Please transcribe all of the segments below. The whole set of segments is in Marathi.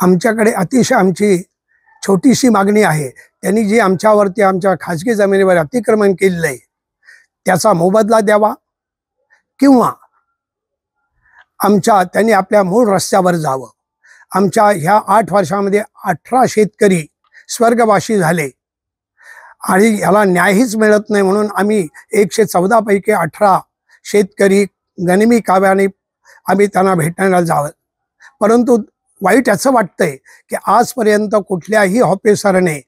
आमच्याकडे अतिशय आमची छोटीशी मागणी आहे, त्यांनी जी आमच्यावरती आमच्या खाजगी जमिनीवर अतिक्रमण केलेलं आहे त्याचा मोबदला द्यावा किंवा त्यांनी आपल्या मूळ रस्त्यावर जावं। आमच्या ह्या 8 वर्षामध्ये 18 शेतकरी स्वर्गवासी झाले आणि याला न्यायच मिळत नाही, म्हणून आम्ही 114 पैकी 18 शेतकरी गनिमी काव्याने आम्ही त्यांना भेटायला जावं। परंतु वाईट असं वाटतंय की आजपर्यंत कुठल्याही ऑफिसरने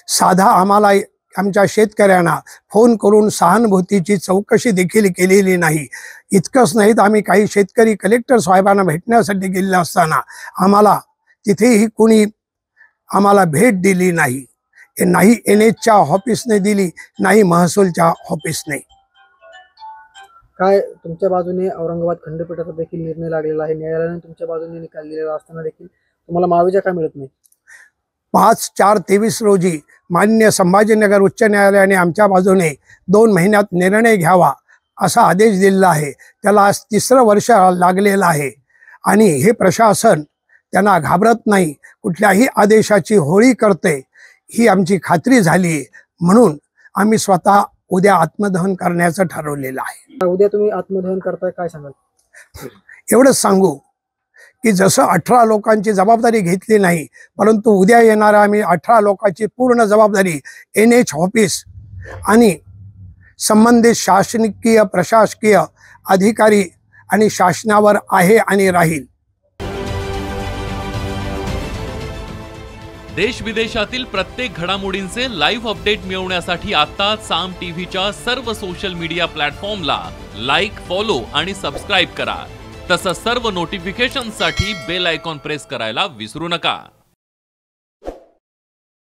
साधा आम्हाला आमच्या शेतकऱ्यांना फोन करून सहानुभूतीची चौकशी देखील केलेली नाही। इतकंच नाही तर आम्ही काही शेतकरी कलेक्टर साहेबांना भेटण्यासाठी गेलेले असताना आम्हाला तिथेही कोणी आम्हाला भेट दिली नाही, नाही NHच्या ऑफिसने दिली, नाही महसूलच्या ऑफिसने। काय तुमच्या बाजूने औरंगाबाद खंडपीठाचा देखील निर्णय लागलेला आहे, न्यायालयाने तुमच्या बाजूने निकाल दिलेला असताना देखील तुम्हाला मावेजा का मिळत नाही? 5/4/23 रोजी माननीय संभाजीनगर उच्च न्यायालयाने आमच्या बाजूने 2 महिन्यात निर्णय घ्यावा असा आदेश दिलेला आहे। त्याला आज 3रं वर्ष लागलेलं आहे आणि हे प्रशासन त्यांना घाबरत नाही, कुठल्याही आदेशाची होळी करते ही आमची खात्री झाली आहे। म्हणून आम्ही स्वतः उद्या आत्मदहन करण्याचं ठरवलेलं आहे। उद्या तुम्ही आत्मदहन करताय, काय सांगाल? एवढंच सांगू की जसं 18 लोकांची जबाबदारी घेतली नाही, परंतु उद्या येणाऱ्या आम्ही 18 लोकांची पूर्ण जबाबदारी NH ऑफिस आणि संबंधित शासकीय प्रशासकीय अधिकारी आणि शासनावर आहे आणि राहील। देश विदेशातील प्रत्येक घडामोडींचे लाईव्ह अपडेट मिळवण्यासाठी आता साम टीव्हीच्या सर्व सोशल मीडिया प्लॅटफॉर्मला लाईक, फॉलो आणि सबस्क्राईब करा। तसंच सर्व नोटिफिकेशनसाठी बेल आयकॉन प्रेस करायला विसरू नका।